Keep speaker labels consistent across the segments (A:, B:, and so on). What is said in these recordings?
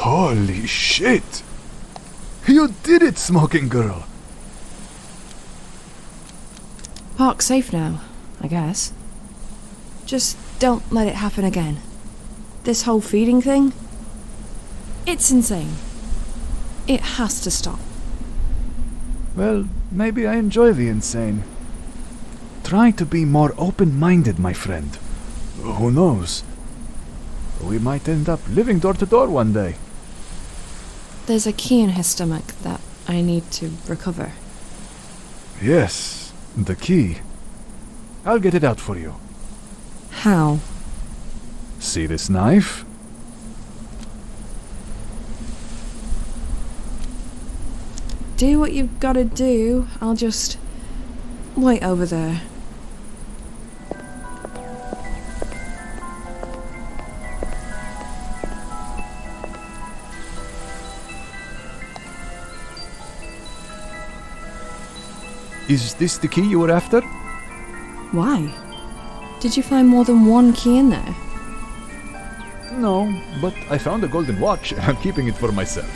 A: Holy shit! You did it, smoking girl!
B: Park's safe now, I guess. Just don't let it happen again. This whole feeding thing? It's insane. It has to stop.
A: Well, maybe I enjoy the insane. Try to be more open-minded, my friend. Who knows? We might end up living door to door one day.
B: There's a key in his stomach that I need to recover.
A: Yes, the key. I'll get it out for you.
B: How?
A: See this knife?
B: Do what you've gotta do. I'll just wait over there.
A: Is this the key you were after?
B: Why? Did you find more than one key in there?
A: No, but I found a golden watch and I'm keeping it for myself.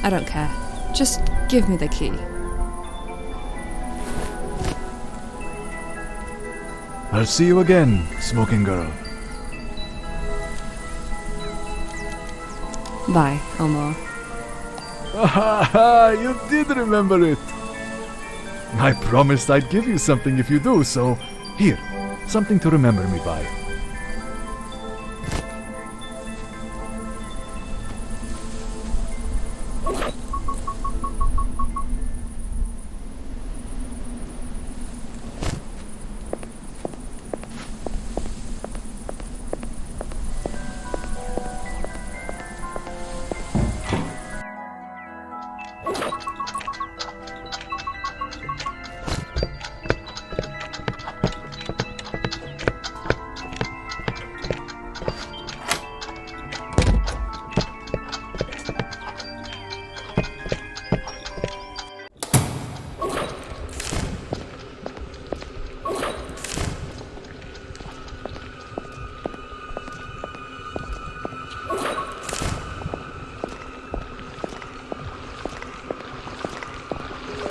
B: I don't care. Just give me the key.
A: I'll see you again, smoking girl.
B: Bye, Elmore.
A: You did remember it! I promised I'd give you something if you do, so here, something to remember me by.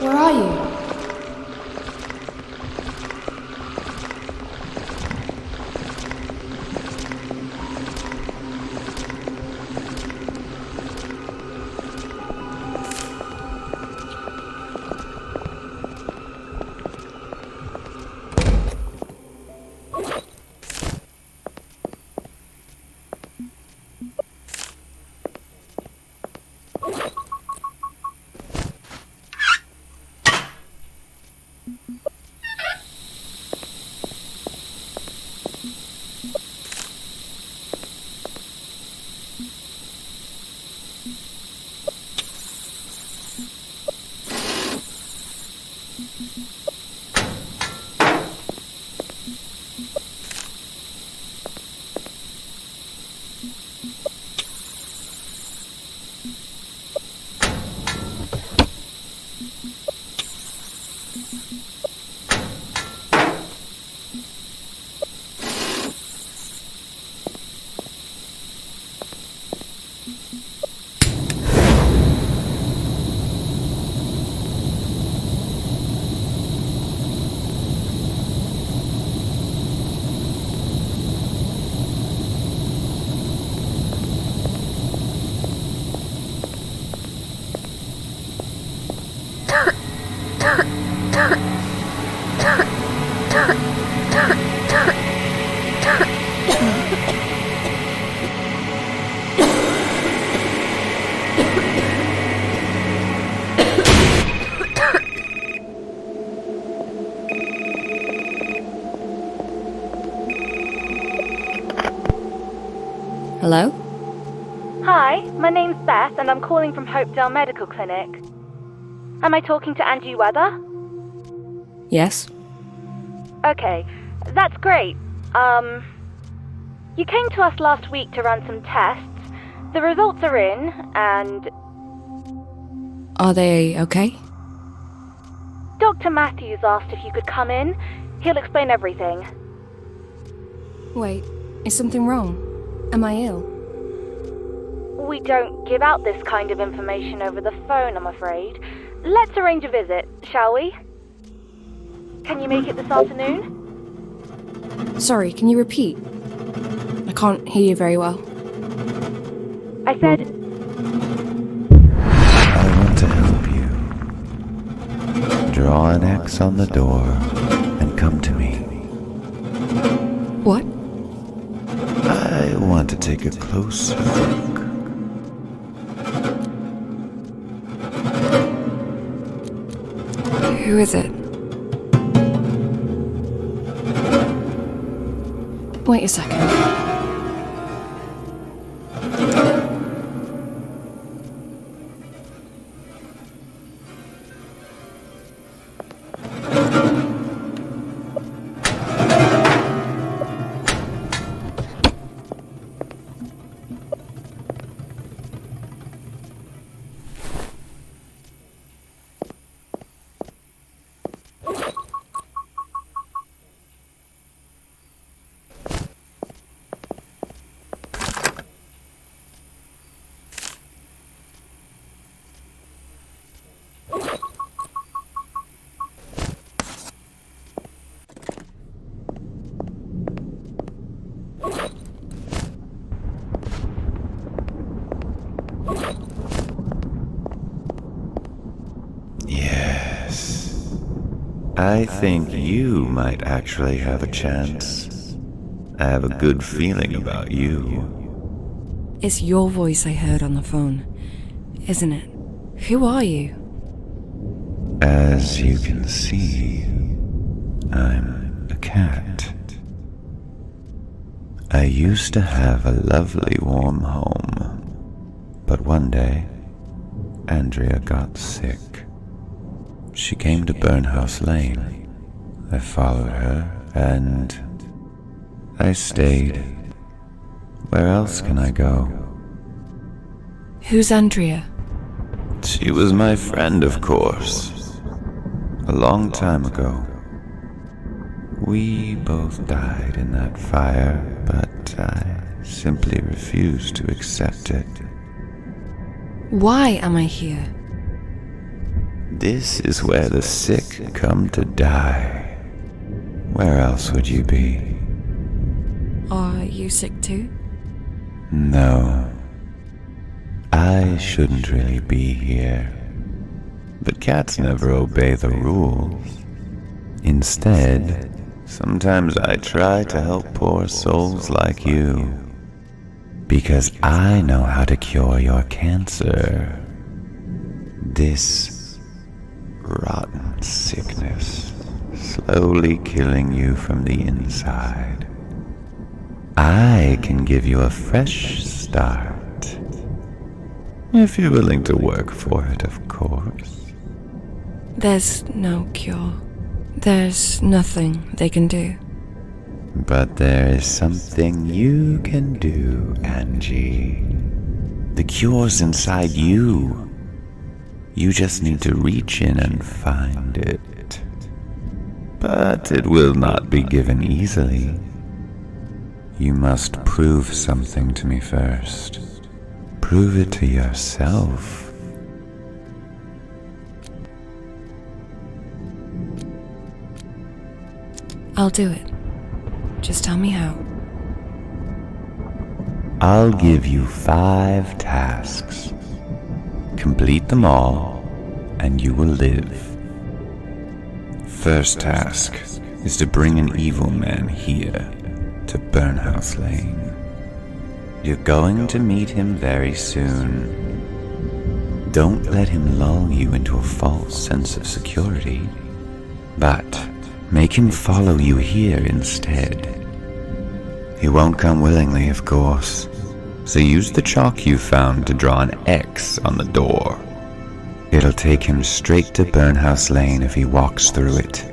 B: Where are you? Hello?
C: Hi, my name's Beth and I'm calling from Hopedale Medical Clinic. Am I talking to Angie Weather?
B: Yes?
C: Okay, that's great. You came to us last week to run some tests. The results are in, and...
B: Are they okay?
C: Dr. Matthews asked if you could come in. He'll explain everything.
B: Wait, is something wrong? Am I ill?
C: We don't give out this kind of information over the phone, I'm afraid. Let's arrange a visit, shall we? Can you make it this afternoon?
B: Sorry, can you repeat? I can't hear you very well.
C: I said,
D: I want to help you. Draw an X on the door and come to me.
B: What?
D: I want to take a closer look.
B: Who is it? Wait a second.
D: Yes. I think you might actually have a chance. I have a good feeling about you.
B: It's your voice I heard on the phone, isn't it? Who are you?
D: As you can see, I'm a cat. I used to have a lovely warm home, but one day, Andrea got sick. She came to Burnhouse Lane. I followed her, and I stayed. Where else can I go?
B: Who's Andrea?
D: She was my friend, of course. A long time ago. We both died in that fire, but I simply refused to accept it.
B: Why am I here?
D: This is where the sick come to die. Where else would you be?
B: Are you sick too?
D: No. I shouldn't really be here. But cats never obey the rules. Instead, sometimes I try to help poor souls like you. Because I know how to cure your cancer. This rotten sickness, slowly killing you from the inside. I can give you a fresh start. If you're willing to work for it, of course.
B: There's no cure. There's nothing they can do.
D: But there is something you can do, Angie. The cure's inside you. You just need to reach in and find it. But it will not be given easily. You must prove something to me first. Prove it to yourself.
B: I'll do it. Just tell me how.
D: I'll give you 5 tasks. Complete them all, and you will live. First task is to bring an evil man here to Burnhouse Lane. You're going to meet him very soon. Don't let him lull you into a false sense of security, but make him follow you here instead. He won't come willingly, of course, so use the chalk you found to draw an X on the door. It'll take him straight to Burnhouse Lane if he walks through it.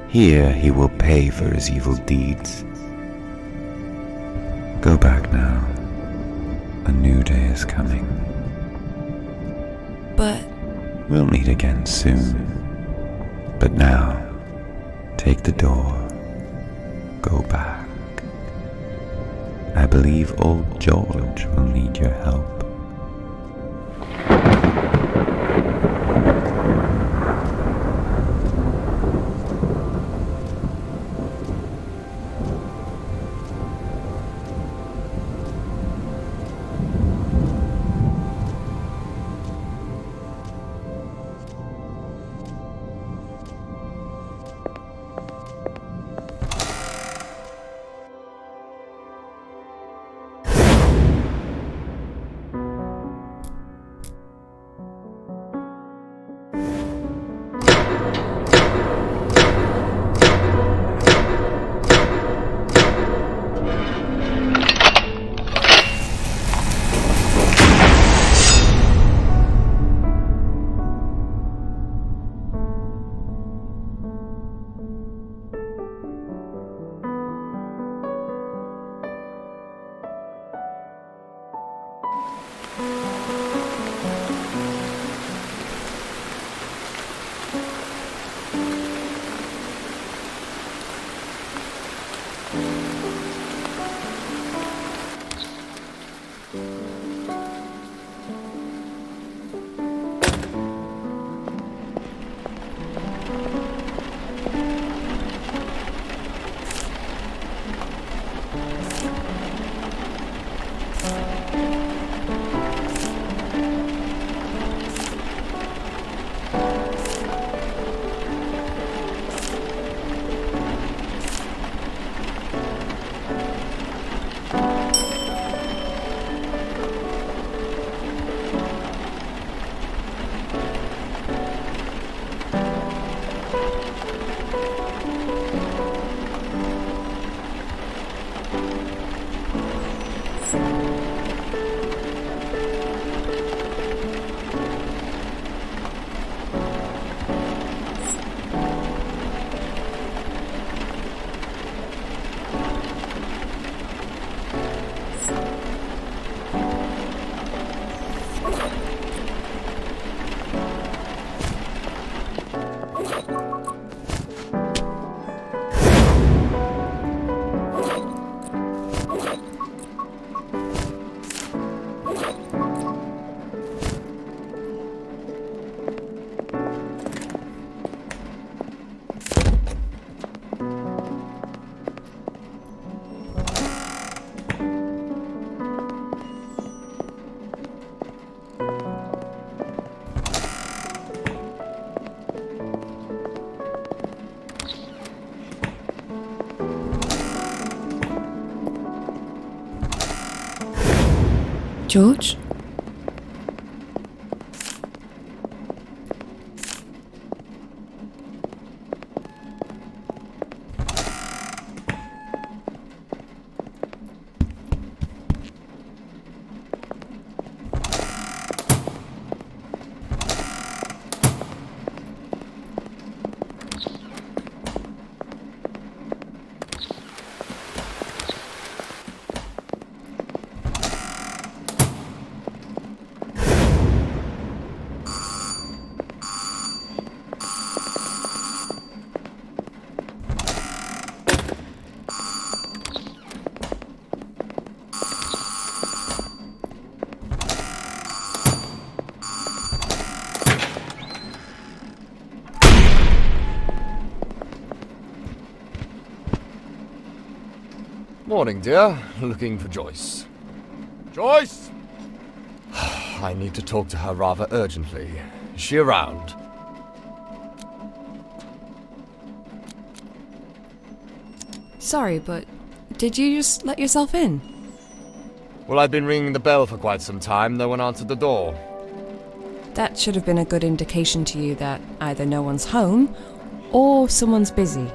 D: Here he will pay for his evil deeds. Go back now. A new day is coming.
B: But
D: We'll meet again soon. But now, take the door. Go back. I I believe old George will need your help.
B: George?
E: Morning, dear. Looking for Joyce. Joyce! I need to talk to her rather urgently. Is she around?
B: Sorry, but did you just let yourself in?
E: Well, I've been ringing the bell for quite some time. No one answered the door.
B: That should have been a good indication to you that either no one's home or someone's busy.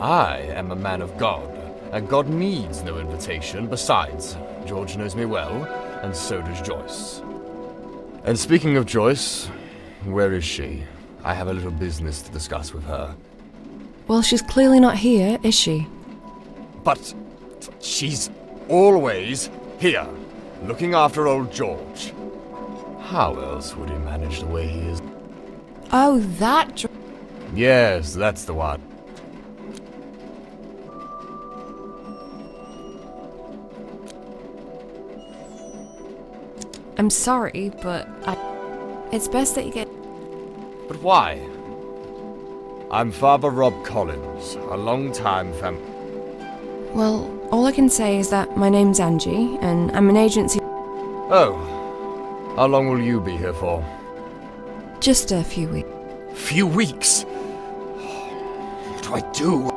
E: I am a man of God, and God needs no invitation. Besides, George knows me well, and so does Joyce. And speaking of Joyce, where is she? I have a little business to discuss with her.
B: Well, she's clearly not here, is she?
E: But she's always here, looking after old George. How else would he manage the way he is?
B: Oh, that...
E: Yes, that's the one.
B: I'm sorry, but it's best that you get...
E: But why? I'm Father Rob Collins, a long-time
B: Well, all I can say is that my name's Angie, and I'm an agency...
E: Oh. How long will you be here for?
B: Just a few weeks.
E: Few weeks? What do I do?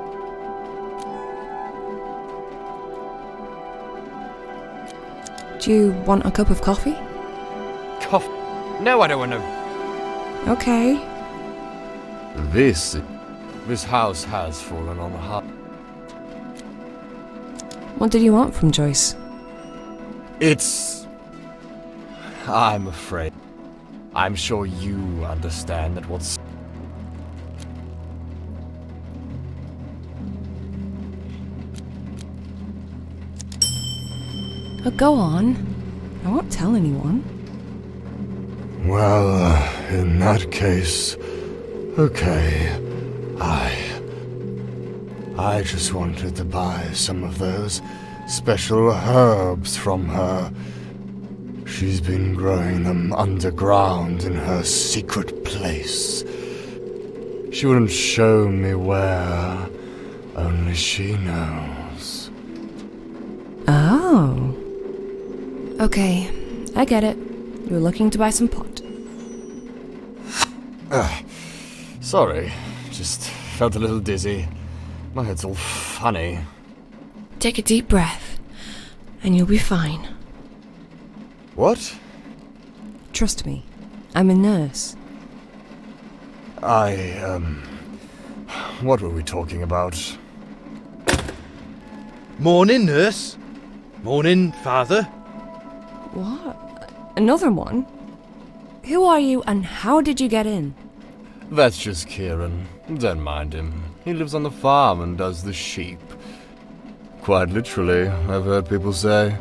B: Do you want a cup of coffee?
E: Cough. No, I don't want to.
B: Okay.
E: This house has fallen on hard.
B: What did you want from Joyce?
E: I'm afraid. I'm sure you understand that what's...
B: Oh, go on. I won't tell anyone.
E: Well, in that case, okay. I just wanted to buy some of those special herbs from her. She's been growing them underground in her secret place. She wouldn't show me where, only she knows.
B: Oh. Okay, I get it. You're looking to buy some pot.
E: Sorry, just felt a little dizzy. My head's all funny.
B: Take a deep breath, and you'll be fine.
E: What?
B: Trust me, I'm a nurse.
E: What were we talking about?
F: Morning, nurse. Morning, father.
B: What? Another one? Who are you, and how did you get in?
E: That's just Kieran. Don't mind him. He lives on the farm and does the sheep. Quite literally, I've heard people say.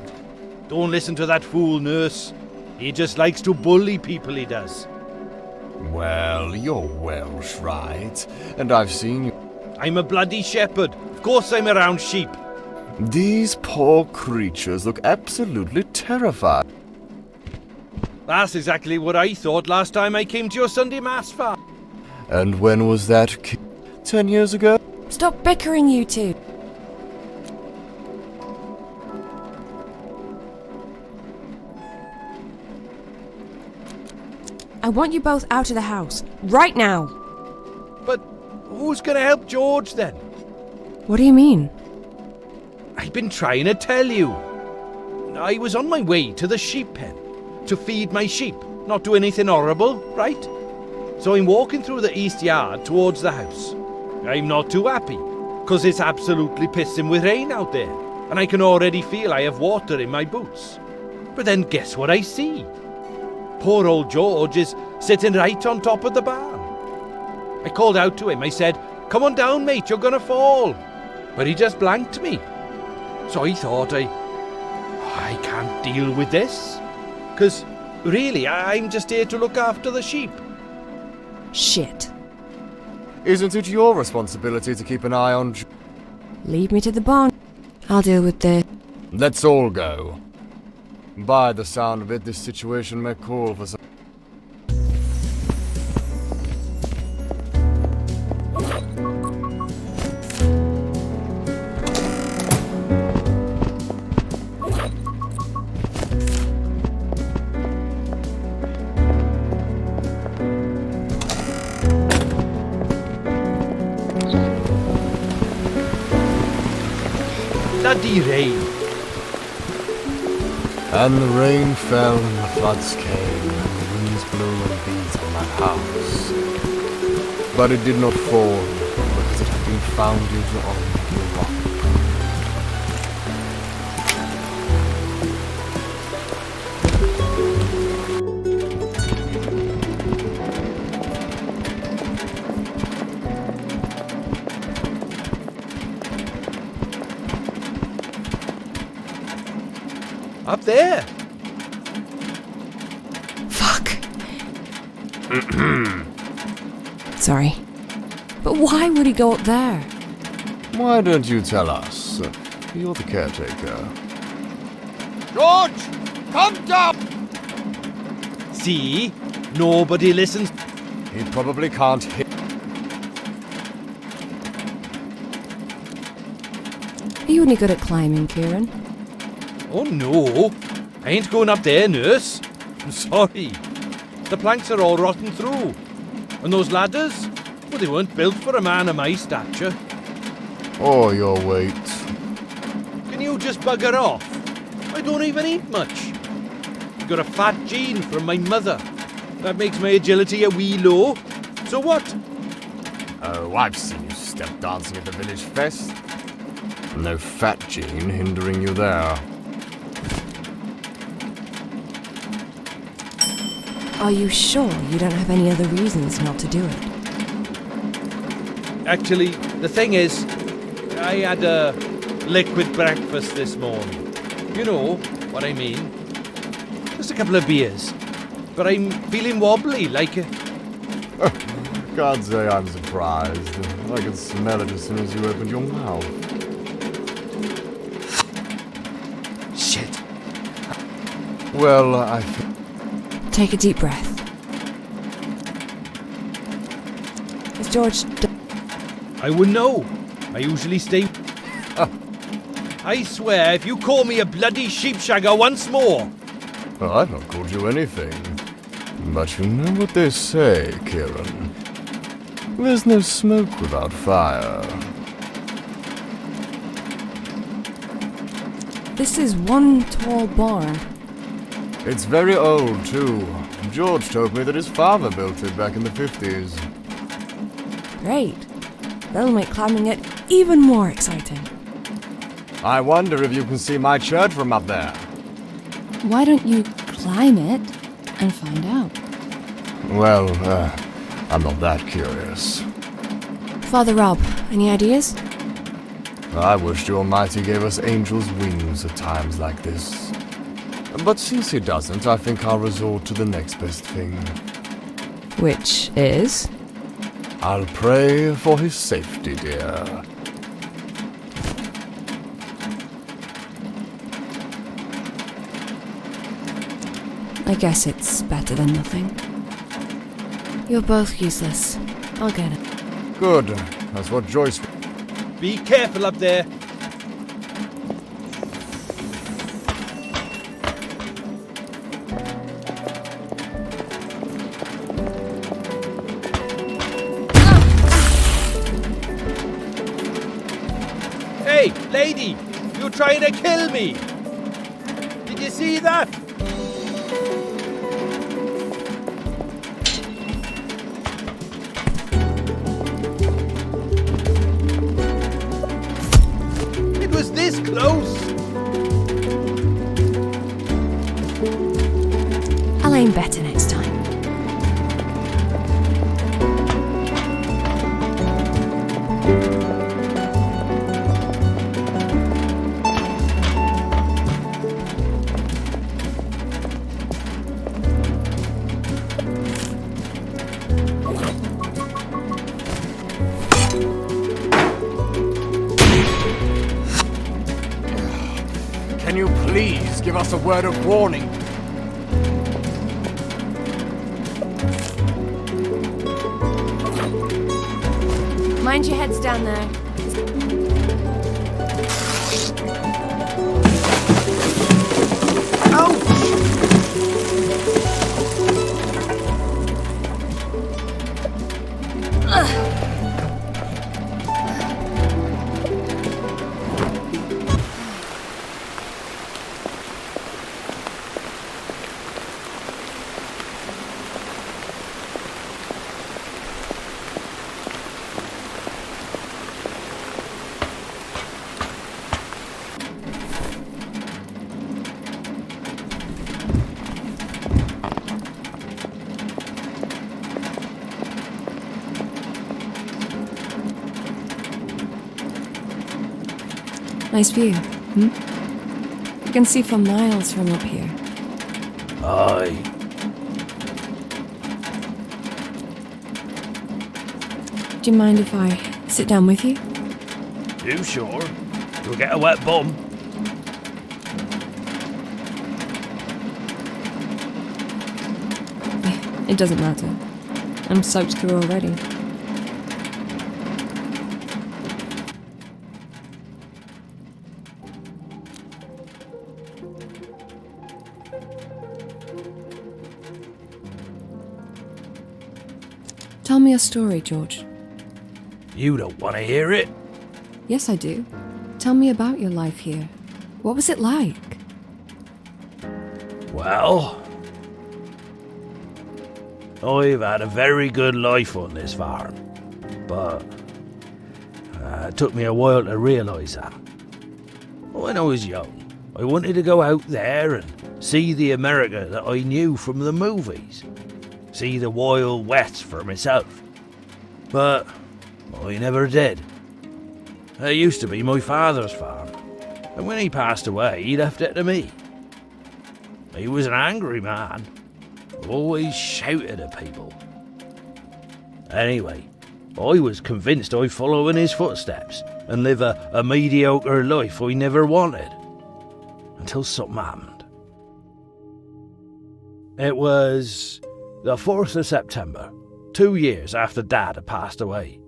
F: Don't listen to that fool, nurse. He just likes to bully people, he does.
E: Well, you're Welsh, right? And I've seen you.
F: I'm a bloody shepherd. Of course I'm around sheep.
E: These poor creatures look absolutely terrified.
F: That's exactly what I thought last time I came to your Sunday Mass farm.
E: And when was that? 10 years ago?
B: Stop bickering, you two. I want you both out of the house, right now.
F: But who's going to help George then?
B: What do you mean?
F: I've been trying to tell you. I was on my way to the sheep pen to feed my sheep, not do anything horrible, right? So I'm walking through the east yard towards the house. I'm not too happy, because it's absolutely pissing with rain out there, and I can already feel I have water in my boots. But then guess what I see? Poor old George is sitting right on top of the barn. I called out to him. I said, "Come on down, mate, you're gonna fall." But he just blanked me. So I thought I can't deal with this. Because really, I'm just here to look after the sheep.
B: Shit.
E: Isn't it your responsibility to keep an eye on...
B: Lead me to the barn. I'll deal with this.
E: Let's all go. By the sound of it, this situation may call for some...
F: Bloody rain.
E: And the rain fell and the floods came, and the winds blew and beat on that house. But it did not fall, because it had been founded on the rock.
F: Up there.
B: Fuck. Sorry. But why would he go up there?
E: Why don't you tell us? You're the caretaker. George! Come down!
F: See? Nobody listens.
E: He probably can't hit.
B: Are you any good at climbing, Kieran?
F: Oh no, I ain't going up there, nurse. I'm sorry. The planks are all rotten through. And those ladders? Well, they weren't built for a man of my stature.
E: Oh, your weight.
F: Can you just bugger off? I don't even eat much. I've got a fat gene from my mother. That makes my agility a wee low. So what?
E: Oh, I've seen you step dancing at the village fest. No fat gene hindering you there.
B: Are you sure you don't have any other reasons not to do it?
F: Actually, the thing is, I had a liquid breakfast this morning. You know what I mean. Just a couple of beers. But I'm feeling wobbly, like a...
E: Can't say I'm surprised. I could smell it as soon as you opened your mouth.
F: Shit.
E: Well, I think...
B: Take a deep breath. Is George...
F: I wouldn't know. I usually stay... I swear, if you call me a bloody sheepshagger once more...
E: Well, I've not called you anything. But you know what they say, Kieran. There's no smoke without fire.
B: This is one tall barn.
E: It's very old, too. George told me that his father built it back in the 50s.
B: Great. That'll make climbing it even more exciting.
E: I wonder if you can see my church from up there.
B: Why don't you climb it and find out?
E: Well, I'm not that curious.
B: Father Rob, any ideas?
E: I wish the Almighty gave us angels' wings at times like this. But since he doesn't, I think I'll resort to the next best thing.
B: Which is?
E: I'll pray for his safety, dear.
B: I guess it's better than nothing. You're both useless. I'll get it.
E: Good. That's what Joyce...
F: Be careful up there. Hey, lady! You're trying to kill me! Did you see that? It was this close!
B: I'll aim better next time.
E: Can you please give us a word of warning?
B: Mind your heads down there. Nice view, hmm? You can see for miles from up here.
F: Aye.
B: Do you mind if I sit down with you?
F: You sure? You'll get a wet bum.
B: It doesn't matter. I'm soaked through already. Tell me a story, George.
F: You don't want to hear it?
B: Yes, I do. Tell me about your life here. What was it like?
F: Well, I've had a very good life on this farm, but it took me a while to realise that. When I was young, I wanted to go out there and see the America that I knew from the movies. See the Wild West for myself. But I never did. It used to be my father's farm, and when he passed away, he left it to me. He was an angry man, always shouted at people. Anyway, I was convinced I'd follow in his footsteps and live a mediocre life I never wanted, until something happened. It was the 4th of September, 2 years after Dad had passed away.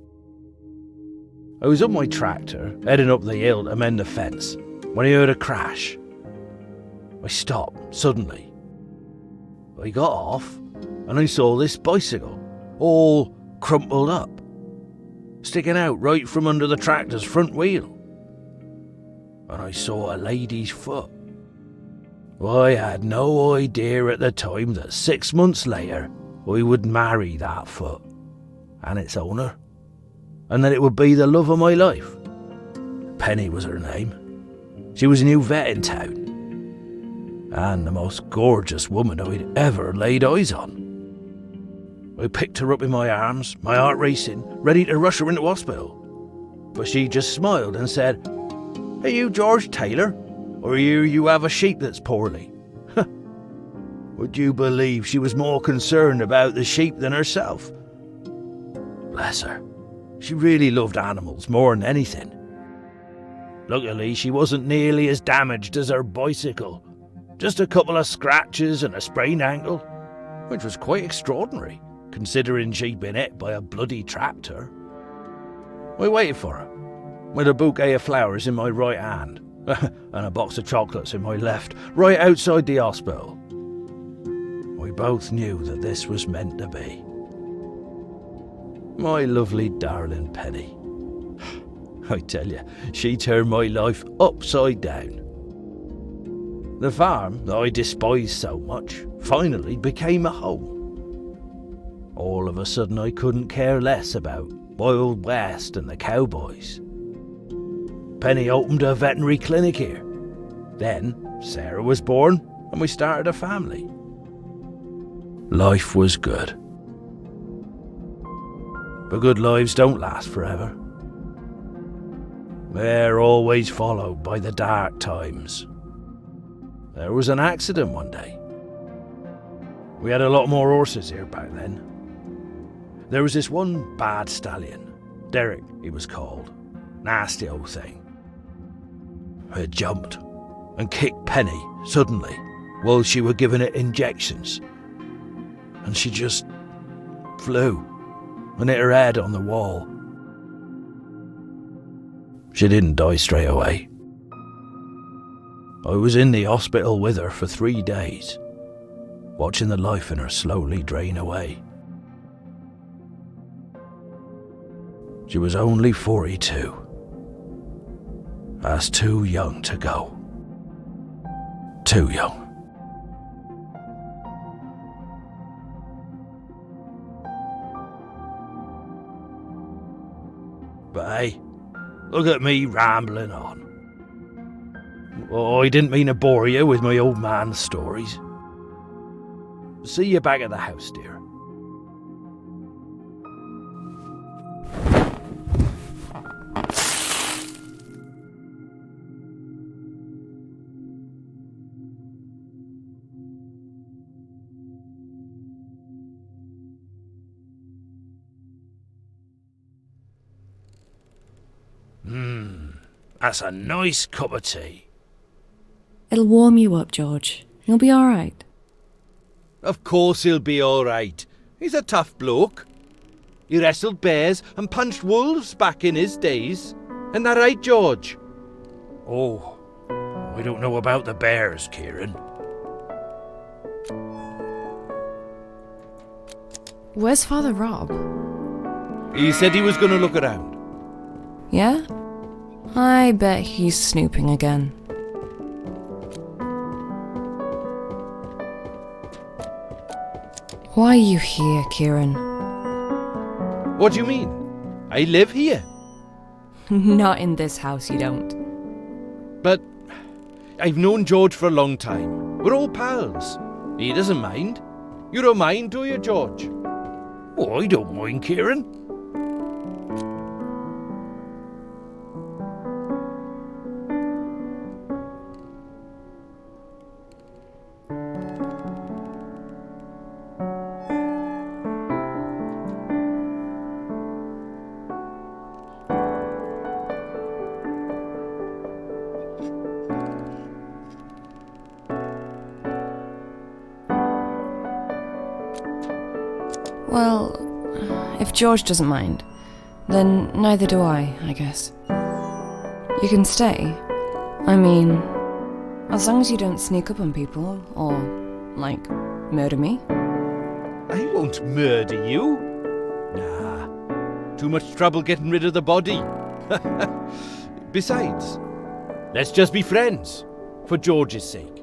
F: I was on my tractor, heading up the hill to mend the fence, when I heard a crash. I stopped suddenly. I got off, and I saw this bicycle, all crumpled up, sticking out right from under the tractor's front wheel. And I saw a lady's foot. I had no idea at the time that 6 months later I would marry that foot and its owner, and that it would be the love of my life. Penny was her name. She was a new vet in town, and the most gorgeous woman I'd ever laid eyes on. I picked her up in my arms, my heart racing, ready to rush her into hospital. But she just smiled and said, "Are you George Taylor? Or you have a sheep that's poorly?" Would you believe she was more concerned about the sheep than herself? Bless her. She really loved animals more than anything. Luckily, she wasn't nearly as damaged as her bicycle. Just a couple of scratches and a sprained ankle, which was quite extraordinary, considering she'd been hit by a bloody tractor. I waited for her, with a bouquet of flowers in my right hand, and a box of chocolates in my left, right outside the hospital. We both knew that this was meant to be. My lovely darling Penny. I tell you, she turned my life upside down. The farm that I despised so much finally became a home. All of a sudden I couldn't care less about Wild West and the cowboys. Penny opened a veterinary clinic here. Then Sarah was born and we started a family. Life was good. But good lives don't last forever. They're always followed by the dark times. There was an accident one day. We had a lot more horses here back then. There was this one bad stallion, Derek he was called, nasty old thing. It jumped and kicked Penny suddenly while she were giving it injections. And she just flew and hit her head on the wall. She didn't die straight away. I was in the hospital with her for 3 days, watching the life in her slowly drain away. She was only 42. That's too young to go. Too young. But hey, look at me rambling on. Oh, I didn't mean to bore you with my old man's stories. See you back at the house, dear. That's a nice cup of tea.
B: It'll warm you up, George. You'll be all right.
F: Of course he'll be all right. He's a tough bloke. He wrestled bears and punched wolves back in his days. Isn't that right, George?
G: Oh, we don't know about the bears, Kieran.
B: Where's Father Rob?
F: He said he was going to look around.
B: Yeah? I bet he's snooping again. Why are you here, Kieran?
F: What do you mean? I live here.
B: Not in this house, you don't.
F: But I've known George for a long time. We're all pals. He doesn't mind. You don't mind, do you, George?
G: Oh, I don't mind, Kieran.
B: Well, if George doesn't mind, then neither do I guess. You can stay. I mean, as long as you don't sneak up on people, or, like, murder me.
F: I won't murder you. Nah. Too much trouble getting rid of the body. Besides, let's just be friends, for George's sake.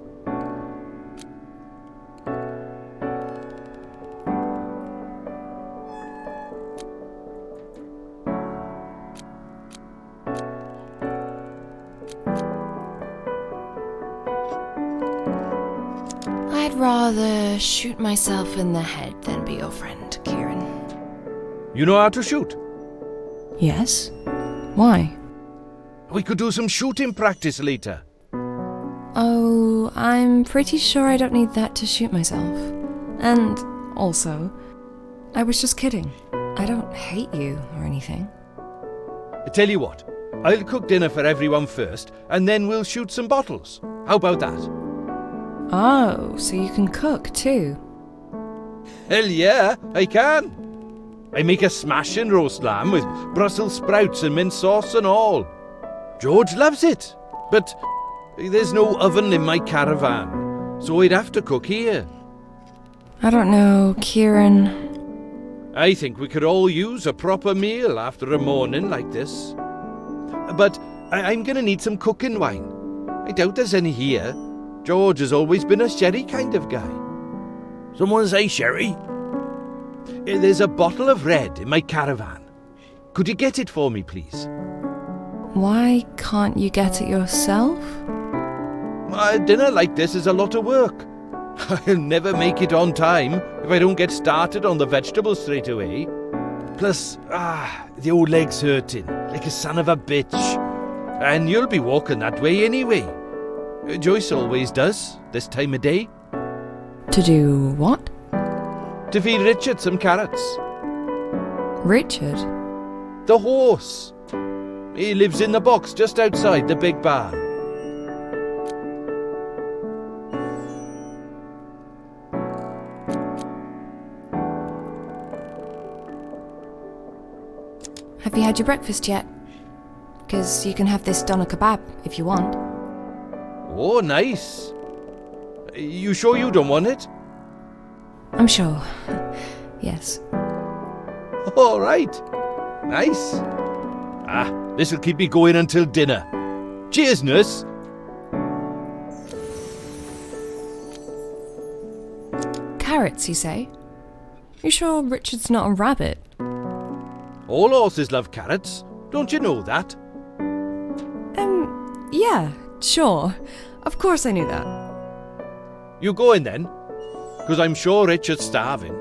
B: I'd rather shoot myself in the head than be your friend, Kieran.
F: You know how to shoot?
B: Yes? Why?
F: We could do some shooting practice later.
B: Oh, I'm pretty sure I don't need that to shoot myself. And also, I was just kidding. I don't hate you or anything.
F: I tell you what, I'll cook dinner for everyone first, and then we'll shoot some bottles. How about that?
B: Oh, so you can cook too?
F: Hell yeah, I can. I make a smashing roast lamb with Brussels sprouts and mint sauce and all. George loves it, but there's no oven in my caravan, so I'd have to cook here.
B: I don't know, Kieran.
F: I think we could all use a proper meal after a morning like this. But I'm going to need some cooking wine. I doubt there's any here. George has always been a sherry kind of guy.
G: Someone say sherry?
F: There's a bottle of red in my caravan. Could you get it for me, please?
B: Why can't you get it yourself?
F: A dinner like this is a lot of work. I'll never make it on time if I don't get started on the vegetables straight away. Plus, the old leg's hurting, like a son of a bitch. And you'll be walking that way anyway. Joyce always does, this time of day.
B: To do what?
F: To feed Richard some carrots.
B: Richard?
F: The horse. He lives in the box just outside the big barn.
B: Have you had your breakfast yet? Because you can have this doner kebab if you want.
F: Oh, nice. You sure you don't want it?
B: I'm sure. Yes.
F: All right. Nice. This'll keep me going until dinner. Cheers, nurse.
B: Carrots, you say? You sure Richard's not a rabbit?
F: All horses love carrots. Don't you know that?
B: Yeah, sure. Of course I knew that.
F: You go in then, because I'm sure Richard's starving.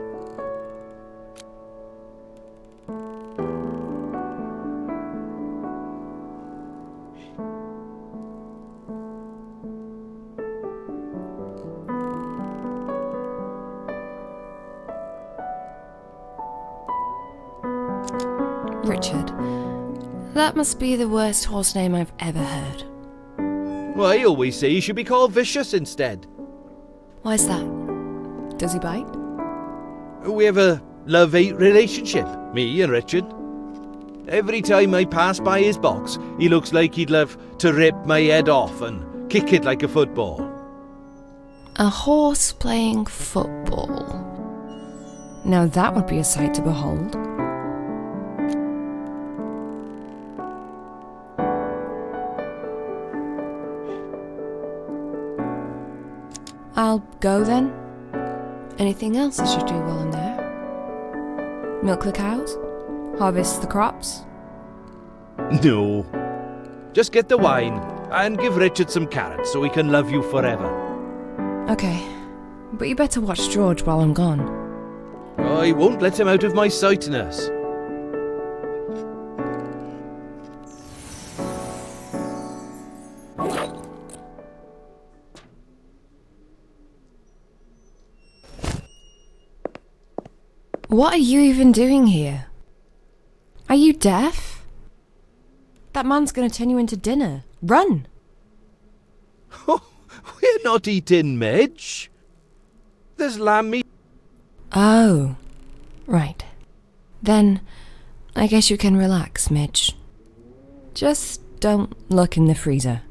B: Richard. That must be the worst horse name I've ever heard.
F: Well, I always say he should be called Vicious instead.
B: Why's that? Does he bite?
F: We have a love-hate relationship, me and Richard. Every time I pass by his box, he looks like he'd love to rip my head off and kick it like a football.
B: A horse playing football. Now that would be a sight to behold. I'll go then. Anything else I should do while I'm there? Milk the cows? Harvest the crops?
F: No. Just get the wine and give Richard some carrots so he can love you forever.
B: Okay, but you better watch George while I'm gone.
F: I won't let him out of my sight, nurse.
B: What are you even doing here? Are you deaf? That man's gonna turn you into dinner. Run!
F: We're not eating Midge. There's lamb meat.
B: Oh, right. Then, I guess you can relax, Midge. Just don't look in the freezer.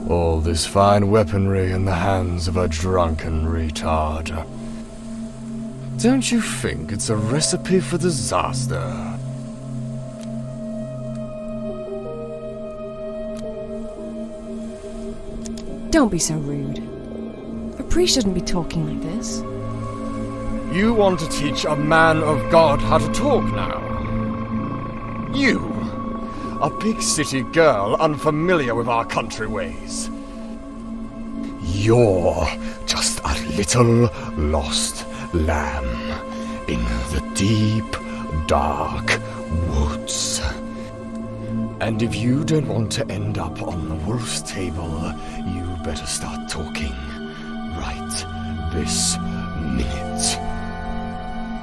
E: All this fine weaponry in the hands of a drunken retard. Don't you think it's a recipe for disaster?
B: Don't be so rude. A priest shouldn't be talking like this.
E: You want to teach a man of God how to talk now? You, a big city girl unfamiliar with our country ways. You're just a little lost lamb in the deep, dark woods. And if you don't want to end up on the wolf's table, you better start talking right this minute.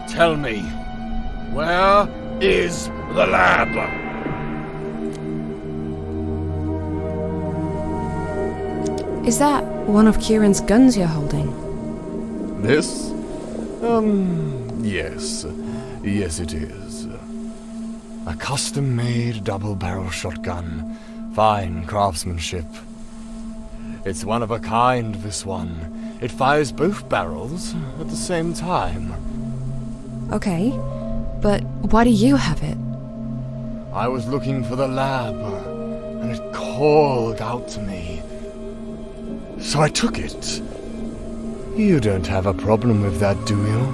E: Tell me, where is the lab?
B: Is that one of Kieran's guns you're holding?
E: This? Yes. Yes, it is. A custom-made double-barrel shotgun. Fine craftsmanship. It's one of a kind, this one. It fires both barrels at the same time.
B: Okay, but why do you have it?
E: I was looking for the lab, and it called out to me. So I took it. You don't have a problem with that, do you?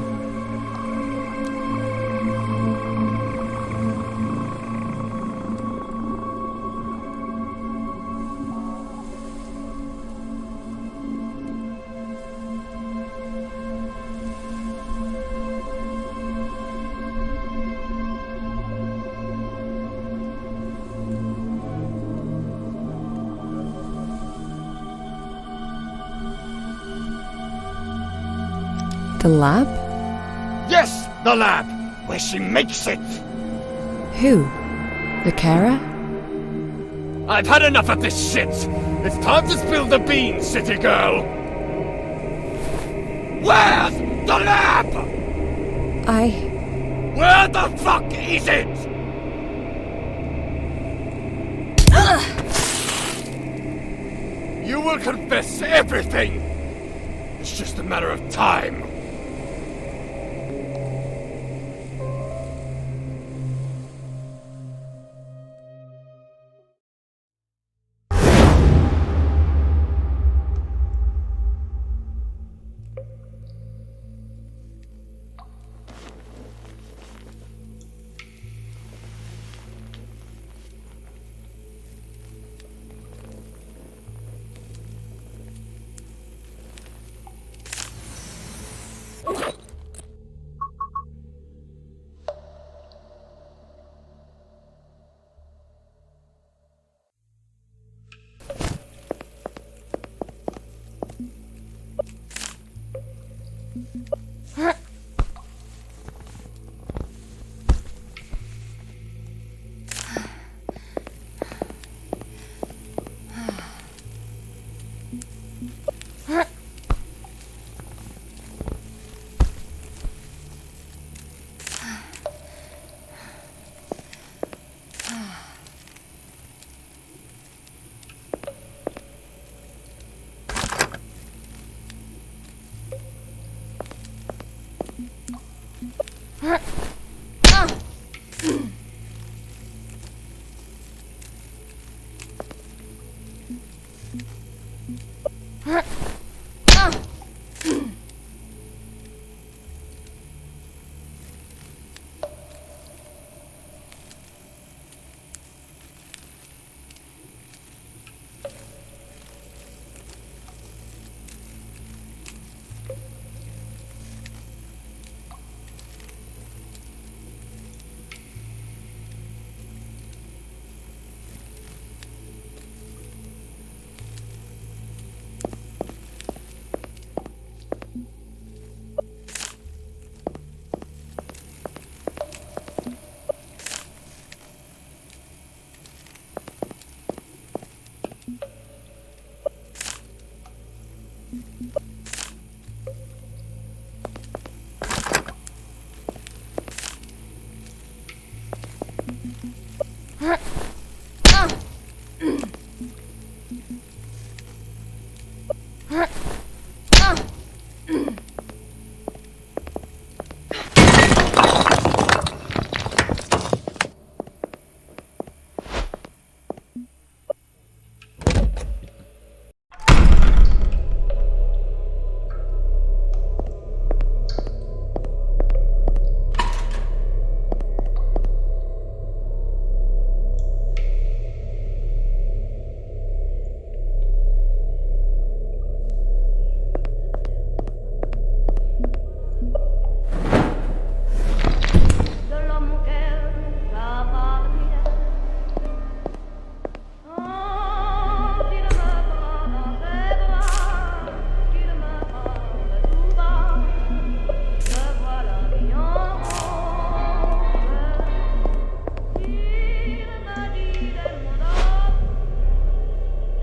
B: The lab?
H: Yes, the lab, where she makes it.
B: Who? The carer?
H: I've had enough of this shit. It's time to spill the beans, city girl. Where's the lab? Where the fuck is it? You will confess everything. It's just a matter of time.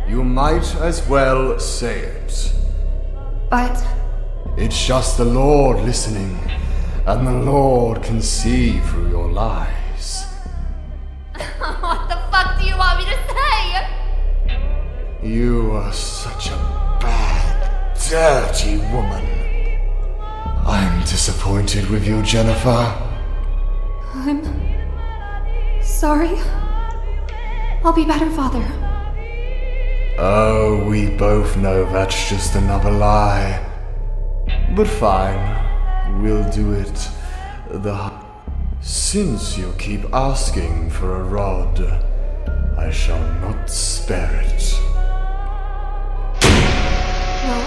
I: You might as well say it.
J: But...
I: It's just the Lord listening, and the Lord can see through your lies.
J: What the fuck do you want me to say?
I: You are such a bad, dirty woman. I'm disappointed with you, Jennifer.
J: I'm... sorry. I'll be better, Father.
I: Oh, we both know that's just another lie. But fine, we'll do it Since you keep asking for a rod, I shall not spare it.
J: No.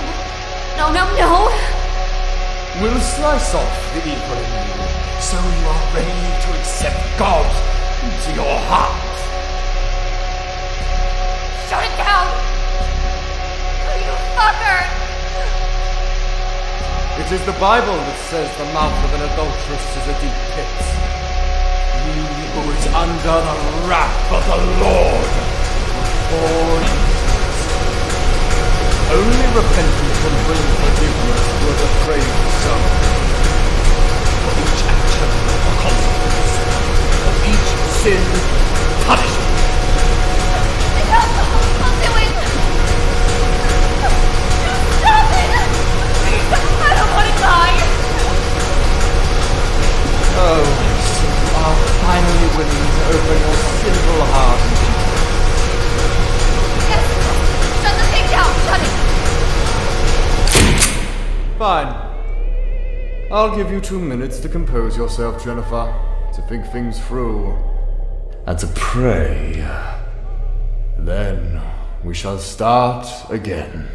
I: We'll slice off the evil in you, so you are ready to accept God into your heart.
J: Shut it down! You fucker!
I: It
E: It is the Bible that says the mouth of an adulteress is a deep pit.
H: He who is under the wrath of the Lord.
E: For only repentance can bring forgiveness to a depraved soul.
H: For each action, a consequence. For each sin, punishment.
J: I'll do it! Stop it! I don't want to die!
E: Oh, so you are finally willing to open your sinful heart.
J: Yes! Shut the thing down! Shut it!
E: Fine. I'll give you 2 minutes to compose yourself, Jennifer, to think things through, and to pray. Then we shall start again.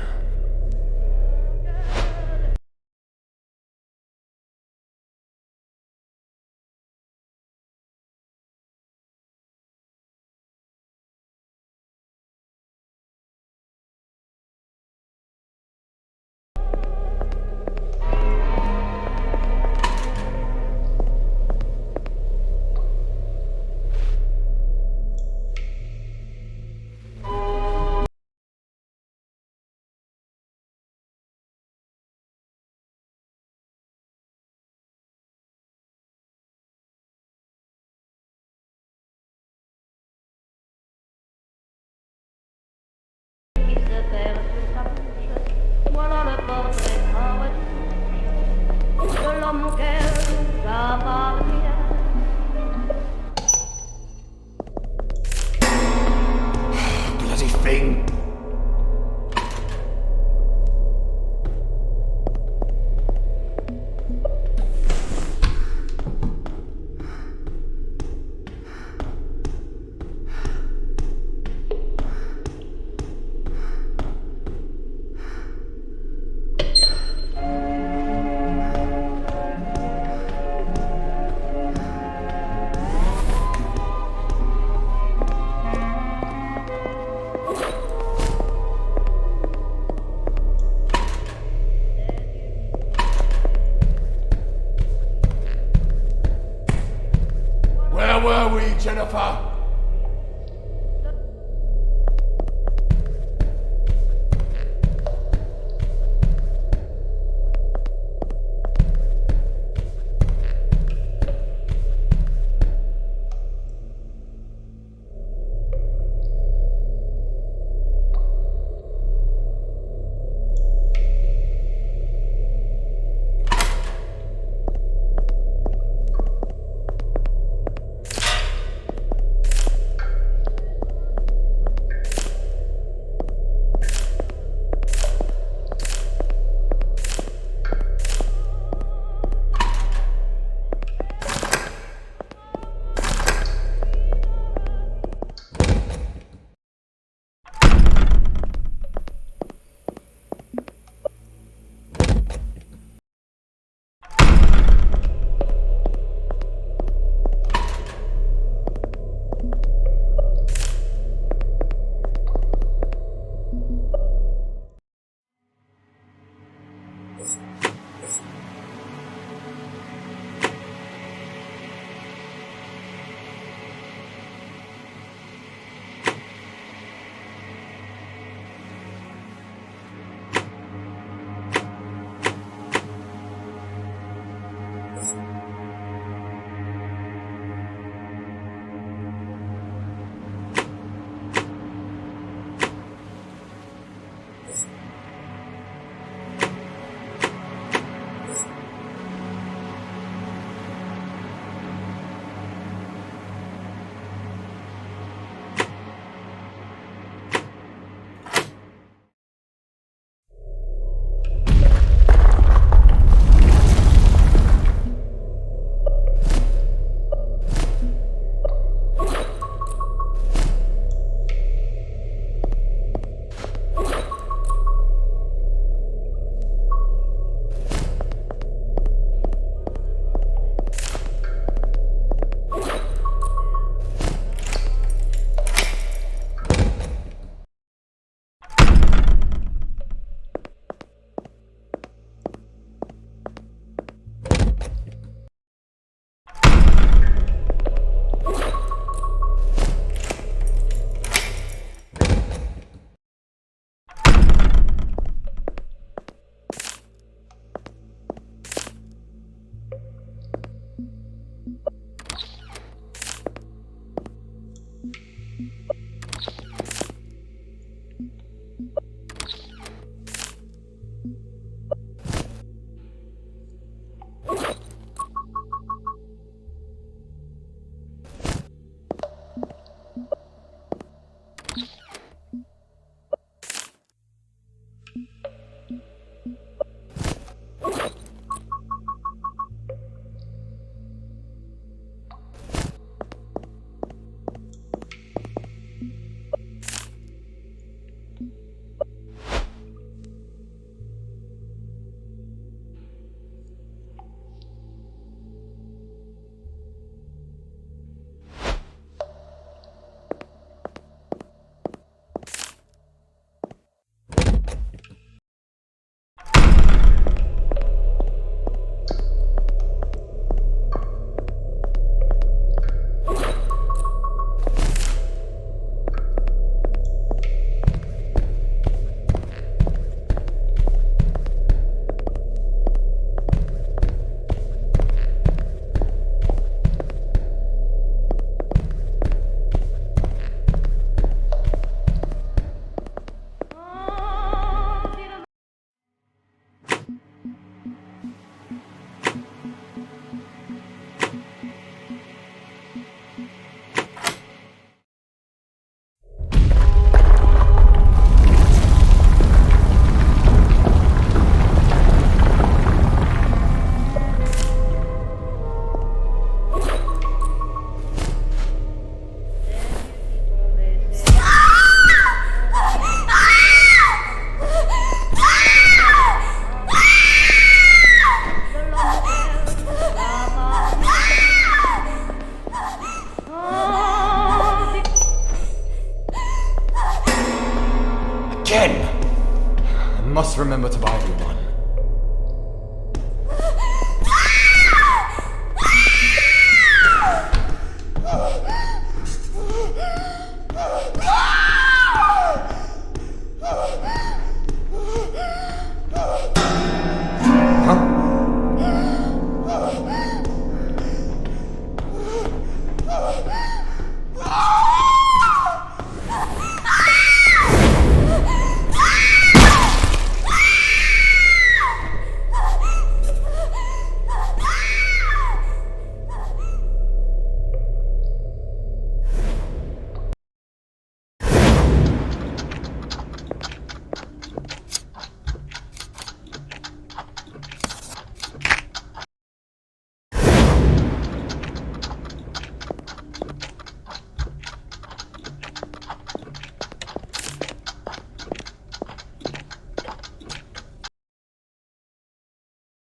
K: Voilà le portrait de l'homme auquel j'appartiens.
H: Bloody thing. Where were we, Jennifer?
E: remember to buy you